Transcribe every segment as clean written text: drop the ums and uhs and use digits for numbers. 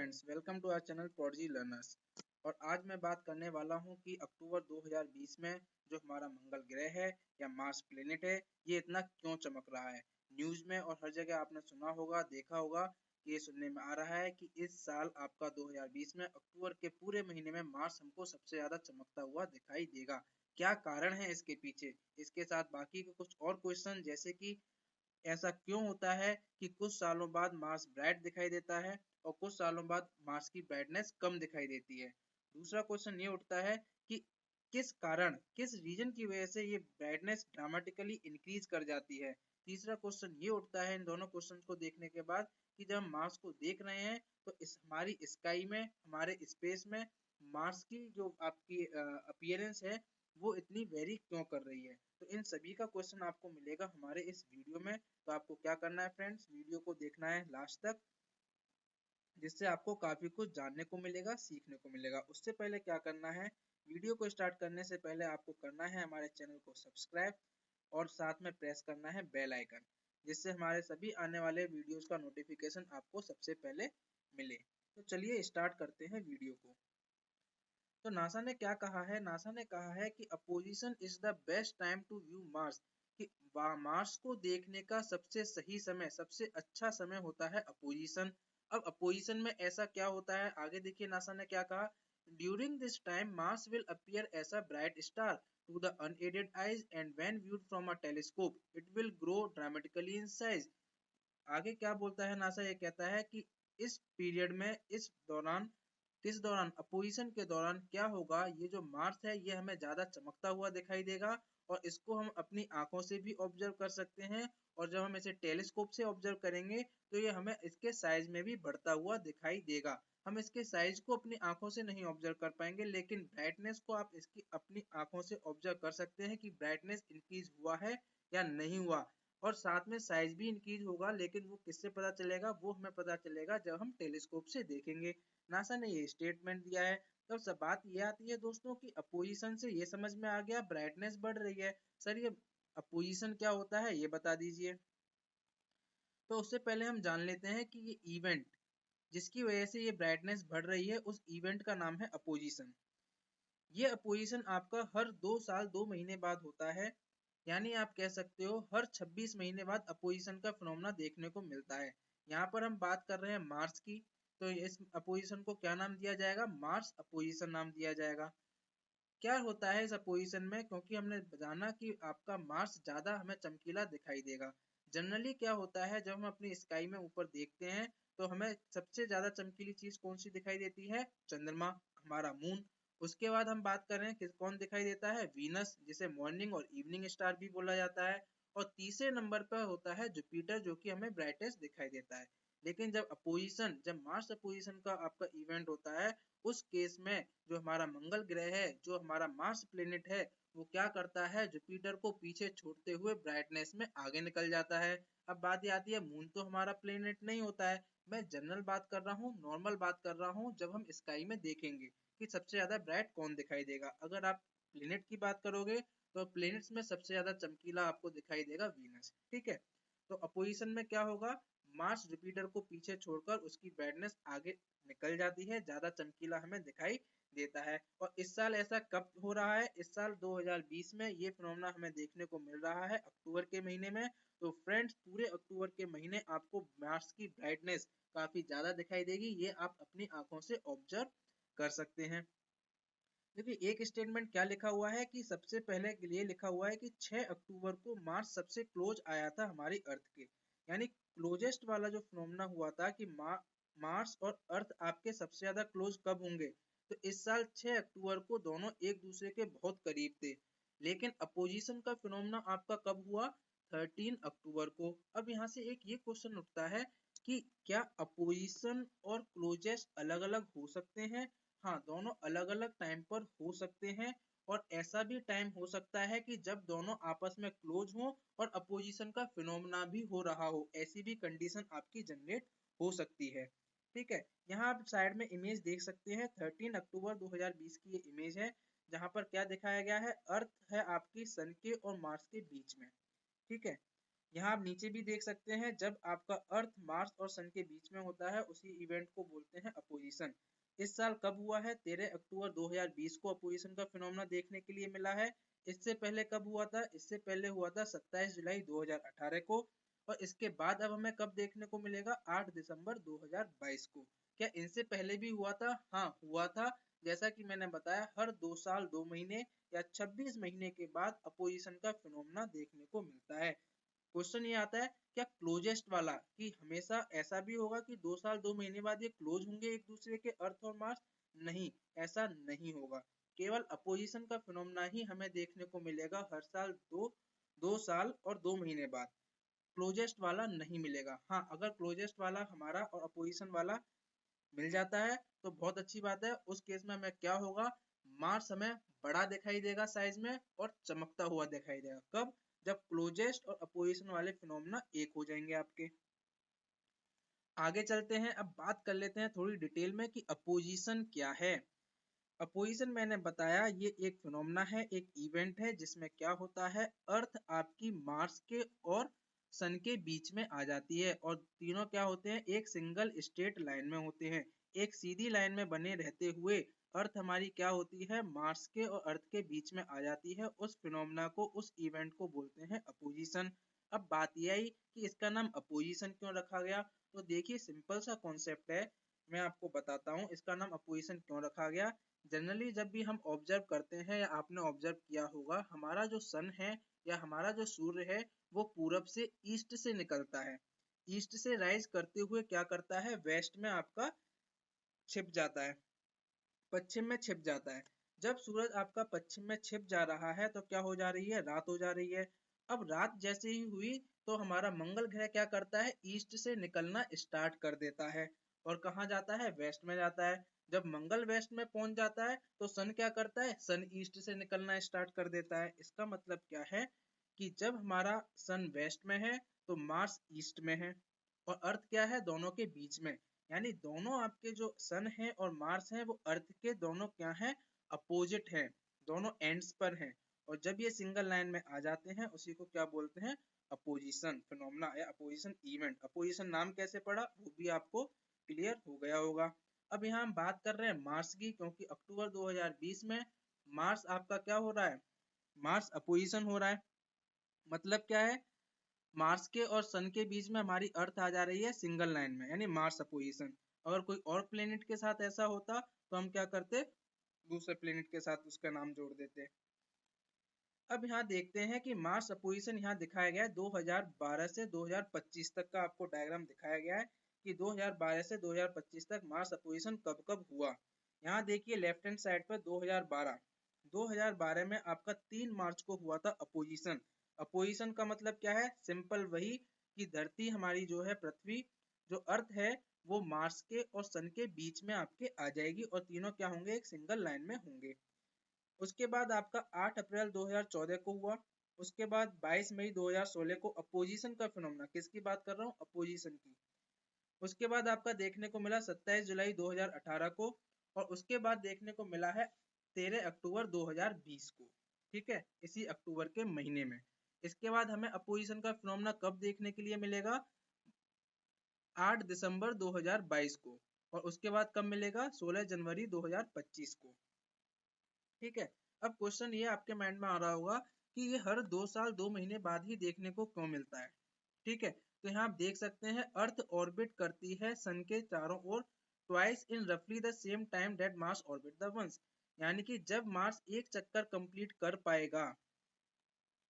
Friends, welcome to our channel Prodigy Learners. और आज मैं बात करने वाला हूं कि अक्टूबर 2020 में जो हमारा मंगल ग्रह है या मार्स प्लेनेट है, ये इतना क्यों चमक रहा है। न्यूज़ में और हर जगह आपने सुना होगा, देखा होगा कि ये सुनने में आ रहा है कि इस साल आपका 2020 में अक्टूबर के पूरे महीने में मार्स हमको सबसे ज्यादा चमकता हुआ दिखाई देगा। क्या कारण है इसके पीछे, इसके साथ बाकी के कुछ और क्वेश्चन, जैसे कि ऐसा क्यों होता है कि कुछ सालों बाद मार्स ब्राइट दिखाई देता है और कुछ सालों बाद मार्स की ब्राइटनेस कम दिखाई देती है। दूसरा क्वेश्चन ये उठता है कि किस कारण, किस रीजन की वजह से ये ब्राइटनेस ड्रामेटिकली इंक्रीज कर जाती है। तीसरा क्वेश्चन ये उठता है इन दोनों क्वेश्चन को देखने के बाद कि जब हम मार्स को देख रहे हैं तो इस हमारी स्काई में, हमारे स्पेस में मार्स की जो आपकी अपीयरेंस है वो इतनी वेरी क्यों कर रही है। तो इन सभी का क्वेश्चन आपको मिलेगा हमारे इस वीडियो में। तो आपको क्या करना है फ्रेंड्स, वीडियो को देखना है लास्ट तक, जिससे आपको काफी कुछ जानने को मिलेगा, सीखने को मिलेगा। उससे पहले क्या करना है, वीडियो को स्टार्ट करने से पहले आपको करना है हमारे चैनल को सब्सक्राइब और साथ में प्रेस करना है बेल आइकन, जिससे हमारे सभी आने वाले वीडियोस का नोटिफिकेशन आपको सबसे पहले मिले। तो चलिए स्टार्ट करते हैं वीडियो को। तो नासा ने क्या कहा है, नासा ने कहा है कि opposition is the best time to view Mars, कि मार्स को देखने का सबसे सही समय, सबसे अच्छा समय होता है अपोजिशन। अब अपोजिशन में ऐसा क्या होता है, आगे देखिए नासा ने क्या कहा। During this time Mars will appear as a bright star to the unaided eyes and when viewed from a telescope it will grow dramatically in size. आगे क्या बोलता है नासा, ये कहता है कि इस पीरियड में, इस दौरान, किस दौरान, अपोजिशन के दौरान क्या होगा, ये जो मार्स है ये हमें ज्यादा चमकता हुआ दिखाई देगा और इसको हम अपनी आंखों से भी ऑब्जर्व कर सकते हैं। और जब हम इसे टेलीस्कोप से ऑब्जर्व करेंगे तो ये हमें इसके साइज में भी बढ़ता हुआ दिखाई देगा। हम इसके साइज को अपनी आंखों से नहीं ऑब्जर्व कर पाएंगे, लेकिन ब्राइटनेस को आप इसकी अपनी आंखों से ऑब्जर्व कर सकते हैं कि ब्राइटनेस इंक्रीज हुआ है या नहीं हुआ। और साथ में साइज भी इंक्रीज होगा, लेकिन वो किससे पता चलेगा, वो हमें पता चलेगा जब हम टेलीस्कोप से देखेंगे। नासा ने ये स्टेटमेंट दिया है। तो सब बात ये आती है दोस्तों कि अपोजिशन से ये समझ में आ गया ब्राइटनेस बढ़ रही है। सर ये अपोजिशन क्या होता है ये बता दीजिए। तो उससे पहले हम जान लेते हैं कि ये इवेंट जिसकी वजह से ये ब्राइटनेस बढ़ रही है, उस इवेंट का नाम है अपोजिशन। ये अपोजिशन आपका हर 2 साल 2 महीने बाद होता है, यानी आप कह सकते हो हर 26 महीने बाद अपोजिशन का फिनोमेना देखने को मिलता है। यहाँ पर हम बात कर रहे हैं मार्स की, तो इस अपोजिशन को क्या नाम दिया जाएगा, मार्स अपोजिशन नाम दिया जाएगा। क्या होता है इस अपोजिशन में, क्योंकि हमने जाना कि आपका मार्स ज्यादा हमें चमकीला दिखाई देगा। जनरली क्या होता है, जब हम अपनी स्काई में ऊपर देखते हैं तो हमें सबसे ज्यादा चमकीली चीज कौन सी दिखाई देती है, चंद्रमा, हमारा मून। उसके बाद हम बात कर रहे हैं कि कौन दिखाई देता है, वीनस, जिसे मॉर्निंग और इवनिंग स्टार भी बोला जाता है। और तीसरे नंबर पर होता है जुपिटर, जो कि हमें ब्राइटेस्ट दिखाई देता है। लेकिन जब अपोजिशन, जब मार्स अपोजिशन का आपका इवेंट होता है, उस केस में जो हमारा मंगल ग्रह है, जो हमारा मार्स प्लेनेट है, वो क्या करता है, जुपिटर को पीछे छोड़ते हुए ब्राइटनेस में आगे निकल जाता है। अब बात ये आती है, मून तो हमारा प्लेनेट नहीं होता है। मैं जनरल बात कर रहा हूँ, नॉर्मल बात कर रहा हूँ, जब हम स्काई में देखेंगे कि सबसे ज्यादा ब्राइट कौन दिखाई देगा। अगर आप प्लेनेट की बात करोगे तो प्लेनेट्स में सबसे ज्यादा चमकीला आपको दिखाई देगा वीनस। ठीक है, तो अपोजिशन में क्या होगा, मार्स जुपिटर को पीछे छोड़कर उसकी ब्राइटनेस आगे निकल जाती है, ज्यादा चमकीला हमें दिखाई देता है। और इस साल ऐसा कब हो रहा है, इस साल 2020 में ये फिनोमेना हमें देखने को मिल रहा है अक्टूबर के महीने में। तो फ्रेंड्स, पूरे अक्टूबर के महीने आपको मार्स की ब्राइटनेस काफी ज्यादा दिखाई देगी, ये आप अपनी आंखों से ऑब्जर्व कर सकते हैं। देखिए एक स्टेटमेंट क्या लिखा हुआ है कि सबसे पहले ये लिखा हुआ है कि 6 अक्टूबर को मार्स सबसे क्लोज आया था हमारी अर्थ के, यानी क्लोजेस्ट वाला जो फिनोमेना हुआ था कि मार्स और अर्थ आपके सबसे ज्यादा क्लोज कब होंगे। तो इस साल 6 अक्टूबर को दोनों एक दूसरे के बहुत करीब थे। लेकिन अपोजिशन का फिनोमेना आपका कब हुआ, 13 अक्टूबर को। अब यहाँ से एक ये क्वेश्चन उठता है कि क्या अपोजिशन और क्लोजेस्ट अलग अलग हो सकते हैं। हाँ, दोनों अलग अलग टाइम पर हो सकते हैं। और ऐसा भी टाइम हो सकता है कि जब दोनों आपस में क्लोज हो और अपोजिशन का फिनोमेना भी हो रहा हो, ऐसी भी कंडीशन आपकी जनरेट हो सकती है। ठीक है, यहाँ आप साइड में इमेज देख सकते हैं, 13 अक्टूबर 2020 की ये इमेज है, जहाँ पर क्या दिखाया गया है, अर्थ है आपकी सन के और मार्स के बीच में। ठीक है, यहाँ आप नीचे भी देख सकते हैं, जब आपका अर्थ मार्स और सन के बीच में होता है उसी इवेंट को बोलते हैं अपोजिशन। इस साल कब हुआ है? 13 अक्टूबर 2020 को अपोजिशन का फिनोमेना देखने के लिए मिला है। इससे पहले कब हुआ था? इससे पहले हुआ था 27 जुलाई 2018 को। और इसके बाद अब हमें कब देखने को मिलेगा? 8 दिसंबर 2022 को। क्या इनसे पहले भी हुआ था? हाँ, हुआ था। जैसा कि मैंने बताया, हर 2 साल 2 महीने या 26 महीने के बाद अपोजिशन का फिनोमेना देखने को मिलता है। क्वेश्चन ये आता है, क्या क्लोजेस्ट वाला कि हमेशा ऐसा भी होगा कि 2 साल 2 महीने बाद ये क्लोज होंगे एक दूसरे के, अर्थ और मार्स? नहीं, ऐसा नहीं होगा। केवल अपोजिशन का फिनोमेना ही हमें देखने को मिलेगा हर साल 2 साल और 2 महीने बाद। क्लोजेस्ट वाला नहीं मिलेगा। हाँ, अगर क्लोजेस्ट वाला हमारा और अपोजिशन वाला मिल जाता है तो बहुत अच्छी बात है। उस केस में हमें क्या होगा? मार्स हमें बड़ा दिखाई देगा साइज में और चमकता हुआ दिखाई देगा। कब? जब क्लोजेस्ट और अपोजिशन वाले फिनोमेना एक हो जाएंगे आपके। आगे चलते हैं, अब बात कर लेते हैं थोड़ी डिटेल में कि अपोजिशन क्या है। अपोजिशन मैंने बताया, ये एक फिनोमेना है, एक इवेंट है जिसमें क्या होता है, अर्थ आपकी मार्स के और सन के बीच में आ जाती है और तीनों क्या होते हैं? एक सिंगल स्ट्रेट लाइन में होते हैं। एक सीधी लाइन में बने रहते हुए अर्थ हमारी क्या होती है? मार्स के और अर्थ के बीच में आ जाती है। उस फिनोमेना को, उस इवेंट को बोलते हैं अपोजिशन। अब बात यह आई कि इसका नाम अपोजिशन क्यों रखा गया। तो देखिए, सिंपल सा कॉन्सेप्ट है, मैं आपको बताता हूँ इसका नाम अपोजिशन क्यों रखा गया। जनरली जब भी हम ऑब्जर्व करते हैं या आपने ऑब्जर्व किया होगा, हमारा जो सन है या हमारा जो सूर्य है वो पूरब से ईस्ट से निकलता है। ईस्ट से राइज करते हुए क्या करता है? वेस्ट में आपका छिप जाता है, पश्चिम में छिप जाता है। जब सूरज आपका पश्चिम में छिप जा रहा है तो क्या हो जा रही है? रात हो जा रही है। अब रात जैसे ही हुई तो हमारा मंगल ग्रह क्या करता है? ईस्ट से निकलना स्टार्ट कर देता है और कहाँ जाता है? वेस्ट में जाता है। जब मंगल वेस्ट में पहुंच जाता है तो सन क्या करता है? सन ईस्ट से निकलना स्टार्ट कर देता है। इसका मतलब क्या है कि जब हमारा सन वेस्ट में है तो मार्स ईस्ट में है और अर्थ क्या है? दोनों के बीच में। यानी दोनों आपके जो सन है और मार्स है वो अर्थ के दोनों क्या है? अपोजिट है, दोनों एंड्स पर हैं। और जब ये सिंगल लाइन में आ जाते हैं उसी को क्या बोलते हैं? अपोजिशन फिनोमेना या अपोजिशन इवेंट। अपोजिशन नाम कैसे पड़ा वो भी आपको क्लियर हो गया होगा। अब यहाँ हम बात कर रहे हैं मार्स की, क्योंकि अक्टूबर 2020 में मार्स आपका क्या हो रहा है? मार्स अपोजिशन हो रहा है। मतलब क्या है? मार्स के और सन के बीच में हमारी अर्थ आ जा रही है सिंगल लाइन में, यानी मार्स अपोजिशन। अगर कोई और प्लेनेट के साथ ऐसा होता तो हम क्या करते? दूसरे प्लेनेट के साथ उसका नाम जोड़ देते। अब यहाँ देखते हैं कि मार्स अपोजिशन यहाँ दिखाया गया है 2012 से 2025 तक का आपको डायग्राम दिखाया गया है कि 2012 से 2025 तक मार्स अपोजिशन कब कब हुआ। यहाँ देखिए लेफ्ट हैंड साइड पर 2012 में आपका 3 मार्च को हुआ था अपोजिशन। अपोजिशन का मतलब क्या है? सिंपल वही कि धरती हमारी जो है, पृथ्वी जो अर्थ है वो मार्स के और सन के बीच में आपके आ जाएगी और तीनों क्या होंगे? एक सिंगल लाइन में होंगे। उसके बाद आपका 8 अप्रैल 2014 को हुआ। उसके बाद 22 मई 2016 को अपोजिशन का फिनोमेना, किसकी बात कर रहा हूँ? अपोजिशन की। उसके बाद आपका देखने को मिला 27 जुलाई 2018 को और उसके बाद देखने को मिला है 13 अक्टूबर 2020 को। ठीक है, इसी अक्टूबर के महीने में। इसके बाद हमें अपोजिशन का फिनोमेना कब देखने के लिए मिलेगा? 8 दिसंबर 2022 को। और उसके बाद कब मिलेगा? 16 जनवरी 2025 को। ठीक है, अब क्वेश्चन ये आपके माइंड में आ रहा होगा कि ये हर 2 साल 2 महीने बाद ही देखने को क्यों मिलता है। ठीक है, तो यहाँ आप देख सकते हैं अर्थ ऑर्बिट करती है सन के चारों ओर ट्वाइस इन रफली the same time that Mars orbit the ones. यानी कि जब मार्स एक चक्कर कंप्लीट कर पाएगा,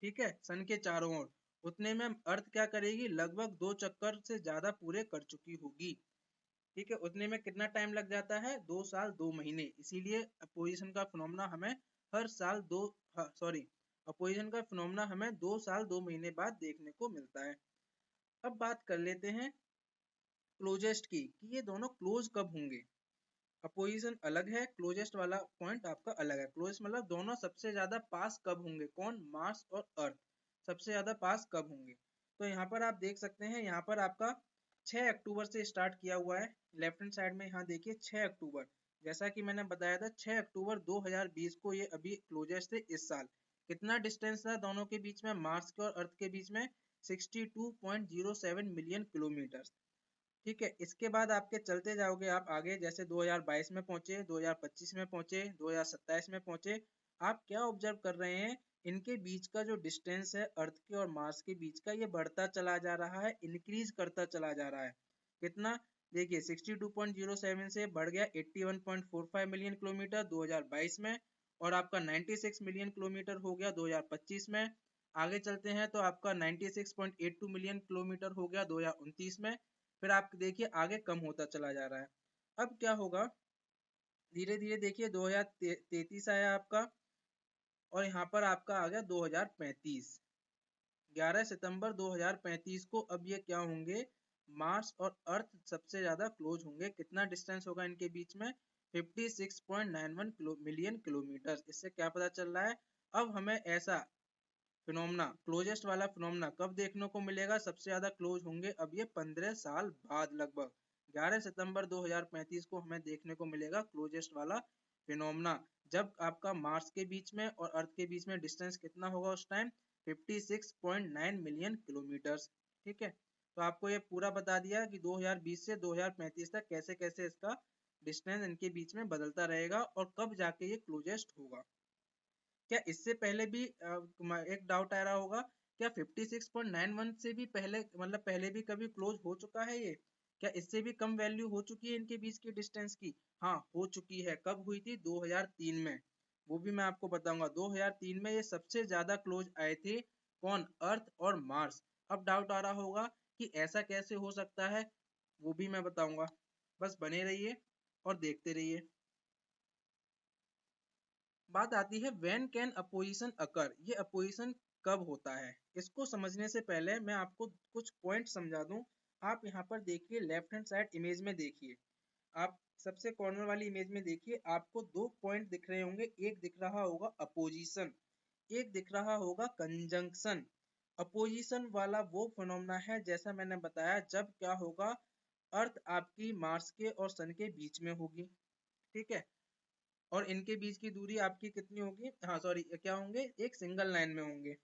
ठीक है, सन के चारों ओर, उतने में अर्थ क्या करेगी? लगभग 2 चक्कर से ज्यादा पूरे कर चुकी होगी। ठीक है, उतने में कितना टाइम लग जाता है? 2 साल 2 महीने। इसीलिए अपोजिशन का फिनोमेना हमें हर साल अपोजिशन का फिनोमेना हमें 2 साल 2 महीने बाद देखने को मिलता है। अब बात कर लेते हैं क्लोजेस्ट की कि ये दोनों क्लोज कब होंगे। अपोजिशन अलग है, क्लोजेस्ट वाला पॉइंट आपका अलग है। क्लोजेस्ट मतलब दोनों सबसे ज्यादा पास कब होंगे। कौन? मार्स और अर्थ सबसे ज्यादा पास कब होंगे। तो यहाँ पर आप देख सकते हैं, यहाँ पर आपका 6 अक्टूबर से स्टार्ट किया हुआ है। लेफ्ट हैंड साइड में यहाँ देखिए 6 अक्टूबर, जैसा कि मैंने बताया था 6 अक्टूबर 2020 को ये अभी क्लोजेस्ट थे इस साल। कितना डिस्टेंस था दोनों के बीच में, मार्स के और अर्थ के बीच में? 62.07 मिलियन किलोमीटर। ठीक है, इसके बाद आपके चलते जाओगे आप आगे, जैसे 2022 में पहुंचे, 2025 में पहुंचे, 2027 में पहुंचे। आप क्या ऑब्जर्व कर रहे हैं? इनके बीच का जो डिस्टेंस है अर्थ के और मार्स के बीच का, ये बढ़ता चला जा रहा है, इंक्रीज करता चला जा रहा है। कितना? देखिए 62.07 से बढ़ गया 81.45 मिलियन किलोमीटर 2022 में, और आपका 96 मिलियन किलोमीटर हो गया 2025 में। आगे चलते हैं तो आपका 96.82 मिलियन किलोमीटर हो गया 2029 में। फिर आप देखिए आगे कम होता चला जा रहा है। अब क्या होगा? धीरे धीरे देखिए 2033 आया आपका, और यहाँ पर आपका आ गया 2035। 11 सितंबर 2035 को अब ये क्या होंगे? मार्स और अर्थ सबसे ज्यादा क्लोज होंगे। कितना डिस्टेंस होगा इनके बीच में? 56.91 मिलियन किलोमीटर। इससे क्या पता चल रहा है? अब हमें ऐसा फिनोमेना, क्लोजेस्ट वाला फिनोमेना कब देखने को मिलेगा? सबसे ज्यादा क्लोज होंगे अब ये 15 साल बाद, लगभग 11 सितंबर 2035 को हमें देखने को मिलेगा क्लोजेस्ट वाला फिनोमेना, जब आपका मार्स के बीच में और अर्थ के बीच में डिस्टेंस कितना होगा उस टाइम? 56.9 million kilometre. ठीक है, तो आपको ये पूरा बता दिया कि 2020 से 2035 तक कैसे कैसे इसका डिस्टेंस इनके बीच में बदलता रहेगा और कब जाके ये क्लोजेस्ट होगा। क्या इससे पहले भी एक डाउट आ रहा होगा, क्या 56.91 से भी पहले, मतलब पहले भी कभी क्लोज हो चुका है ये? क्या इससे भी कम वैल्यू हो चुकी है इनके बीच की डिस्टेंस की? हाँ, हो चुकी है। कब हुई थी? 2003 में। वो भी मैं आपको बताऊंगा। 2003 में ये सबसे ज्यादा क्लोज आए थे। कौन? अर्थ और मार्स। अब डाउट आ रहा होगा कि ऐसा कैसे हो सकता है, वो भी मैं बताऊंगा। बस बने रहिए और देखते रहिए। बात आती है व्हेन कैन अपोजिशन अकर, ये अपोजिशन कब होता है? इसको समझने से पहले मैं आपको कुछ पॉइंट समझा दूं। आप यहाँ पर देखिए, लेफ्ट हैंड साइड इमेज में देखिए, आप सबसे कॉर्नर वाली इमेज में देखिए, आपको दो पॉइंट दिख रहे होंगे। एक दिख रहा होगा अपोजिशन, एक दिख रहा होगा कंजंक्शन। अपोजिशन वाला वो फिनोमेना है, जैसा मैंने बताया, जब क्या होगा? अर्थ आपकी मार्स के और सन के बीच में होगी। ठीक है, और इनके बीच की दूरी आपकी कितनी होगी? हाँ सॉरी, क्या होंगे? एक सिंगल लाइन में होंगे।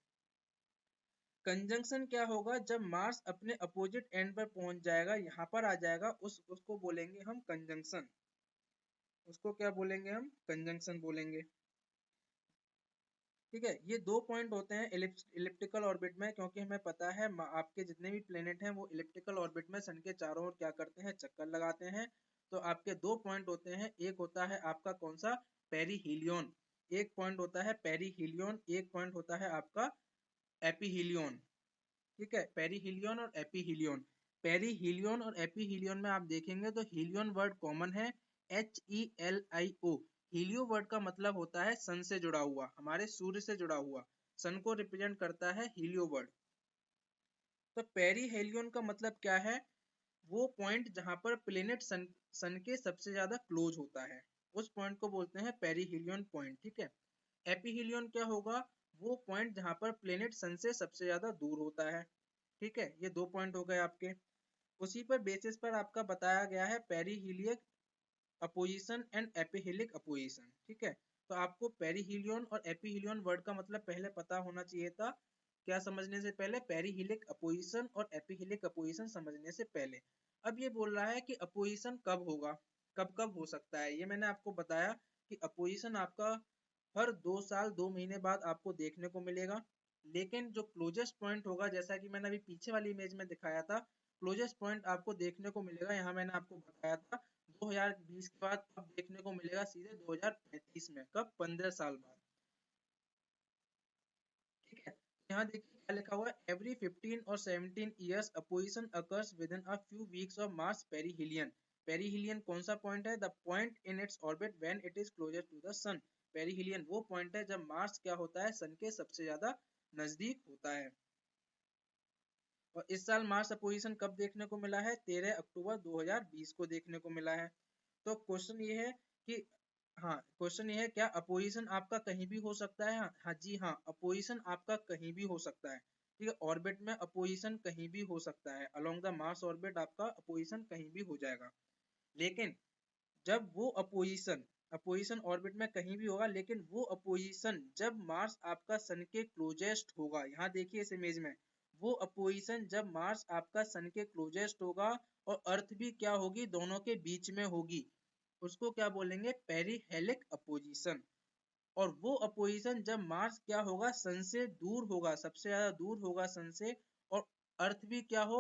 कंजंक्शन क्या होगा? जब मार्स अपने अपोजिट एंड पर पहुंच जाएगा, यहाँ पर आ जाएगा, उसको बोलेंगे हम कंजंक्शन। उसको क्या बोलेंगे हम? कंजंक्शन बोलेंगे। ठीक है, ये दो पॉइंट होते हैं इलिप्टिकल ऑर्बिट में, क्योंकि हमें पता है आपके जितने भी प्लेनेट हैं वो इलिप्टिकल ऑर्बिट में सन के चारों ओर क्या करते हैं? चक्कर लगाते हैं। तो आपके दो पॉइंट होते हैं। एक होता है आपका कौन सा? पेरीहीलियन। एक पॉइंट होता है पेरीहीलियन, एक पॉइंट होता है आपका एपीहीलियन। ठीक है, पेरीहीलियन और एपीहीलियन। पेरीहीलियन और एपीहीलियन में आप देखेंगे तो हीलियन वर्ड कॉमन है, HELIO। हीलियो वर्ड का मतलब होता है सन से जुड़ा हुआ, हमारे सूर्य से जुड़ा हुआ। सन को रिप्रेजेंट करता है हीलियो वर्ड। तो पेरीहेलियन का मतलब क्या है? वो पॉइंट जहां पर प्लेनेट सन के सबसे ज्यादा क्लोज होता है, उस पॉइंट को बोलते हैं पेरीहेलियन पॉइंट। ठीक है, एपीहीलियन क्या होगा? वो पॉइंट जहां पर प्लेनेट सन से सबसे ज्यादा दूर होता है। ठीक है, ये दो पॉइंट हो गए आपके। उसी पर बेसिस पर आपका बताया गया है पेरीहीलियक अपोजिशन एंड एपीहीलिक अपोजिशन। ठीक है, तो आपको पेरीहीलियन और एपीहीलियन वर्ड का मतलब पहले पता होना चाहिए था। क्या समझने से पहले? पेरीहीलिक अपोजिशन और एपीहीलिक अपोजिशन समझने से पहले। अब ये बोल रहा है कि अपोजिशन कब होगा, कब कब हो सकता है। ये मैंने आपको बताया कि अपोजिशन आपका हर 2 साल 2 महीने बाद आपको देखने को मिलेगा। लेकिन जो क्लोजेस्ट पॉइंट होगा, जैसा कि मैंने अभी पीछे वाली इमेज में दिखाया था, क्लोजेस्ट पॉइंट आपको देखने को मिलेगा, यहाँ मैंने आपको बताया था 2020 के बाद अब देखने को मिलेगा सीधे 2035 में। कब? 15 साल बाद। ठीक है, यहाँ देखिए क्या लिखा हुआ है, एवरी 15 और 17 years opposition occurs within a few weeks of Mars perihelion. Perihelion कौन सा पॉइंट है? The point in its orbit when it is closer to the sun. Perihelion वो पॉइंट है जब मार्स क्या होता है? सन के सबसे ज्यादा नजदीक होता है। और इस साल मार्स अपोजिशन कब देखने को मिला है? 13 अक्टूबर 2020 को देखने को मिला है। तो क्वेश्चन ये है कि, हाँ क्वेश्चन ये है, क्या अपोजिशन आपका कहीं भी हो सकता है? हाँ जी हाँ, अपोजिशन आपका कहीं भी हो सकता है। ठीक है, ऑर्बिट में अपोजिशन कहीं भी हो सकता है। अलोंग द मार्स ऑर्बिट आपका अपोजिशन कहीं भी हो जाएगा। लेकिन जब वो अपोजिशन अपोजिशन ऑर्बिट में कहीं भी होगा, लेकिन वो अपोजिशन जब मार्स आपका सन के क्लोजेस्ट होगा, यहाँ देखिए इस इमेज में, वो अपोजिशन जब मार्स आपका सन के क्लोजेस्ट होगा और अर्थ भी क्या होगी, दोनों के बीच में होगी, उसको क्या बोलेंगे, पेरीहेलिक अपोजिशन। और वो अपोजिशन जब मार्स क्या होगा, सन से दूर होगा, सबसे ज्यादा दूर होगा सन से, और अर्थ भी क्या हो,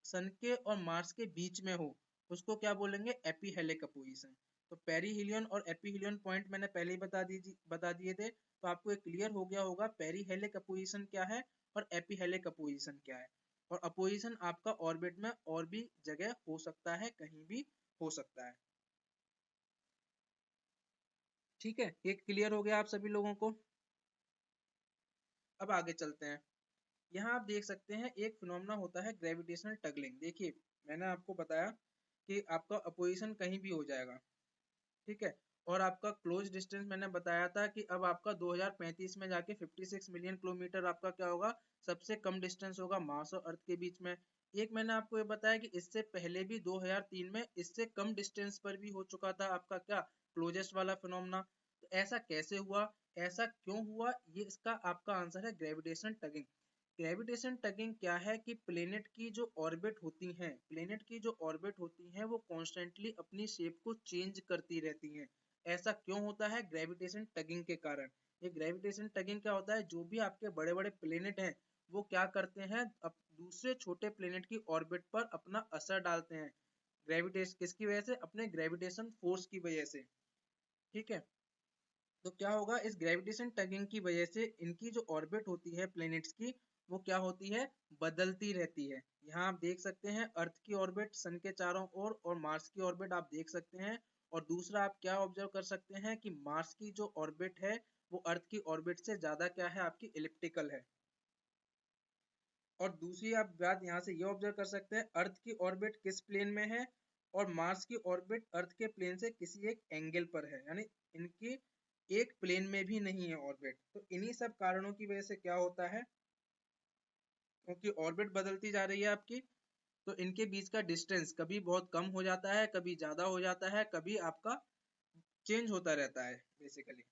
सन के और मार्स के बीच में हो, उसको क्या बोलेंगे, एपीहेलिक अपोजिशन। तो पेरीहिलियन और एपीहिलियन पॉइंट मैंने पहले ही बता दिए थे, तो आपको एक क्लियर हो गया होगा पेरीहेलिक अपोजिशन क्या है और एपीहेलिक अपोजिशन क्या है। और अपोजिशन आपका ऑर्बिट में और भी जगह हो सकता है, कहीं भी हो सकता है। ठीक है, ये क्लियर हो गया आप सभी लोगों को। अब आगे चलते हैं। यहाँ आप देख सकते हैं एक फिनोमेना होता है ग्रेविटेशनल टगलिंग। देखिए मैंने आपको बताया कि आपका अपोजिशन कहीं भी हो जाएगा, ठीक है, और आपका क्लोज डिस्टेंस मैंने बताया था कि अब आपका 2035 में जाके 56 मिलियन किलोमीटर आपका क्या होगा, सबसे कम डिस्टेंस होगा मार्स और अर्थ के बीच में। एक मैंने आपको ये बताया कि इससे पहले भी 2003 में इससे कम डिस्टेंस पर भी हो चुका था आपका क्या, क्लोजेस्ट वाला फिनोमेना। तो ऐसा कैसे हुआ, ऐसा क्यों हुआ, ये इसका आपका आंसर है ग्रेविटेशनल टगिंग। ग्रेविटेशन टगिंग क्या है कि प्लेनेट की जो ऑर्बिट होती हैं, प्लेनेट की जो ऑर्बिट होती हैं वो कॉन्स्टेंटली अपनी शेप को चेंज करती रहती हैं। ऐसा क्यों होता है, ग्रेविटेशन टगिंग के कारण। ये ग्रेविटेशन टगिंग क्या होता है, जो भी आपके बड़े बड़े प्लेनेट हैं वो क्या करते हैं, अब दूसरे छोटे प्लेनेट की ऑर्बिट पर अपना असर डालते हैं। ग्रेविटेशन किसकी वजह से, अपने ग्रेविटेशन फोर्स की वजह से, ठीक है। तो क्या होगा, इस ग्रेविटेशन टगिंग की वजह से इनकी जो ऑर्बिट होती है प्लैनेट्स की, वो क्या होती है, बदलती रहती है। यहाँ आप देख सकते हैं अर्थ की ऑर्बिट सन के चारों ओर और मार्स की ऑर्बिट आप देख सकते हैं। और दूसरा आप क्या ऑब्जर्व कर सकते हैं कि मार्स की जो ऑर्बिट है वो अर्थ की ऑर्बिट से ज्यादा क्या है, आपकी इलिप्टिकल है। और दूसरी आप बात यहाँ से ये ऑब्जर्व कर सकते हैं, अर्थ की ऑर्बिट किस प्लेन में है और मार्स की ऑर्बिट अर्थ के प्लेन से किसी एक एंगल पर है, यानी इनकी एक प्लेन में भी नहीं है ऑर्बिट। तो इन्हीं सब कारणों की वजह से क्या होता है, क्योंकि ऑर्बिट बदलती जा रही है आपकी, तो इनके बीच का डिस्टेंस कभी बहुत कम हो जाता है, कभी ज्यादा हो जाता है, कभी आपका चेंज होता रहता है बेसिकली।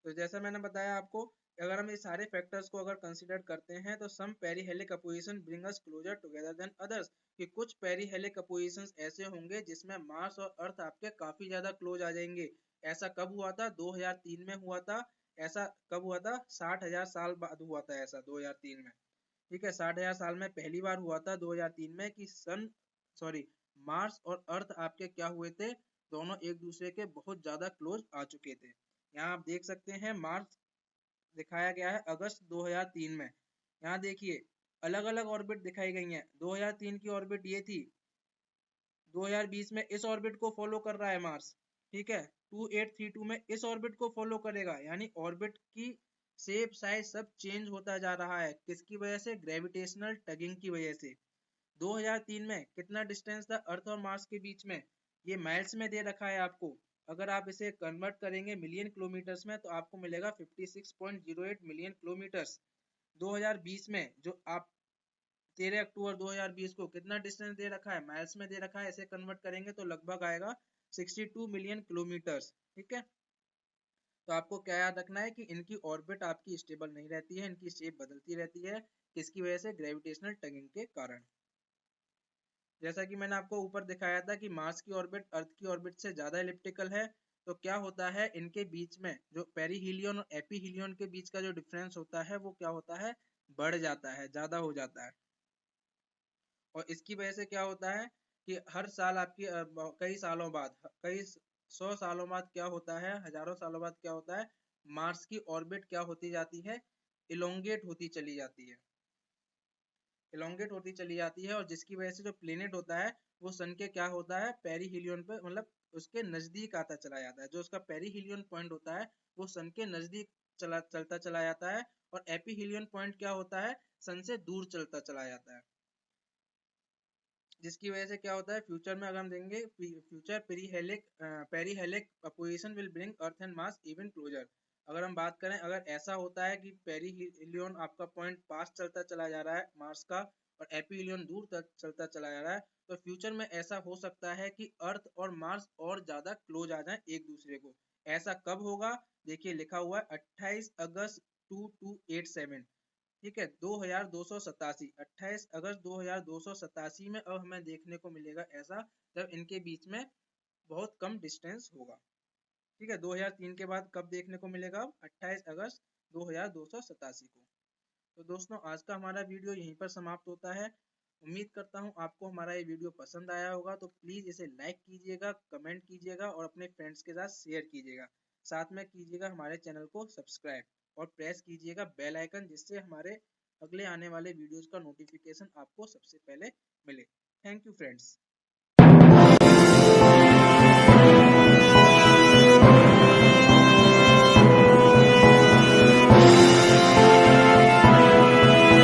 तो जैसा मैंने बताया आपको, अगर हम ये सारे फैक्टर्स को अगर कंसीडर करते हैं तो some perihelic opposition bring us closer together than others, कि कुछ पेरीहेलिक अपोजिशंस ऐसे होंगे जिसमें मार्स और अर्थ आपके काफी ज्यादा क्लोज आ जाएंगे। ऐसा कब हुआ था, 2003 में हुआ था। ऐसा कब हुआ था, 60,000 साल बाद हुआ था ऐसा, 2003 में, ठीक है। 60,000 साल में पहली बार हुआ था 2003 में कि मार्स और अर्थ आपके क्या हुए थे, दोनों एक दूसरे के बहुत ज्यादा क्लोज आ चुके थे। यहाँ आप देख सकते हैं मार्स दिखाया गया है अगस्त 2003 में। यहाँ देखिए अलग अलग ऑर्बिट दिखाई गई हैं। 2003 की ऑर्बिट ये थी, 2020 में इस ऑर्बिट को फॉलो कर रहा है मार्स, ठीक है। 2832 में इस ऑर्बिट को फॉलो करेगा, यानी ऑर्बिट की शेप साइज सब चेंज होता जा रहा है। किसकी वजह से, ग्रेविटेशनल टगिंग की वजह से। 2003 में कितना डिस्टेंस था अर्थ और मार्स के बीच में, ये माइल्स में दे रखा है आपको। अगर आप इसे कन्वर्ट करेंगे मिलियन किलोमीटर्स में तो आपको मिलेगा 56.08 मिलियन किलोमीटर्स। 2020 में जो आप 13 अक्टूबर 2020 को कितना डिस्टेंस दे रखा है, माइल्स में दे रखा है, इसे कन्वर्ट करेंगे तो लगभग आएगा 62 मिलियन किलोमीटर्स, ठीक है। तो आपको क्या याद रखना है कि इनकी ऑर्बिट आपकी स्टेबल नहीं रहती है, इनकी शेप बदलती रहती है। किसकी वजह से, ग्रेविटेशनल टगिंग के कारण। जैसा कि मैंने आपको ऊपर दिखाया था कि मार्स की ऑर्बिट अर्थ की ऑर्बिट से ज्यादा इलिप्टिकल है, तो क्या होता है इनके बीच में जो पेरीहीलियन और एपीहीलियन के बीच का जो डिफरेंस होता है वो क्या होता है, बढ़ जाता है, ज्यादा हो जाता है। और इसकी वजह से क्या होता है कि हर साल आपकी कई सालों बाद, कई 100 सालों बाद क्या होता है, हजारों सालों बाद क्या होता है, मार्स की ऑर्बिट क्या होती जाती है, इलोंगेट होती चली जाती है, इलोंगेट होती चली जाती है। और जिसकी वजह से जो प्लेनेट होता है वो सन के क्या होता है, पेरीहीलियन पे, मतलब उसके नजदीक आता चला जाता है। जो उसका पेरीहीलियन पॉइंट होता है वो सन के नजदीक चलता चला जाता है, और एपीहीलियन पॉइंट क्या होता है, सन से दूर चलता चला जाता है। जिसकी वजह से क्या होता है, फ्यूचर में अगर हम देंगे, future perihelic opposition will bring Earth and Mars even closer. अगर हम बात करें, अगर ऐसा होता है कि पेरिहिलियन आपका पॉइंट पास चलता चला जा रहा है मार्स का और एपिहिलियन दूर तक चलता चला जा रहा है, तो फ्यूचर में ऐसा हो सकता है कि अर्थ और मार्स और ज्यादा क्लोज आ जाएं एक दूसरे को। ऐसा कब होगा? देखिए लिखा हुआ है 28 अगस्त 2287, ठीक है, 2287, 28 अगस्त 2287 में अब हमें देखने को मिलेगा ऐसा, जब इनके बीच में बहुत कम डिस्टेंस होगा। ठीक है, 2003 के बाद कब देखने को मिलेगा? 28 अगस्त 2287 को। तो दोस्तों आज का हमारा वीडियो यहीं पर समाप्त होता है। उम्मीद करता हूँ आपको हमारा ये वीडियो पसंद आया होगा, तो प्लीज इसे लाइक कीजिएगा, कमेंट कीजिएगा और अपने फ्रेंड्स के साथ शेयर कीजिएगा। साथ में कीजिएगा हमारे चैनल को सब्सक्राइब और प्रेस कीजिएगा बेल आइकन, जिससे हमारे अगले आने वाले वीडियोस का नोटिफिकेशन आपको सबसे पहले मिले। Thank you friends.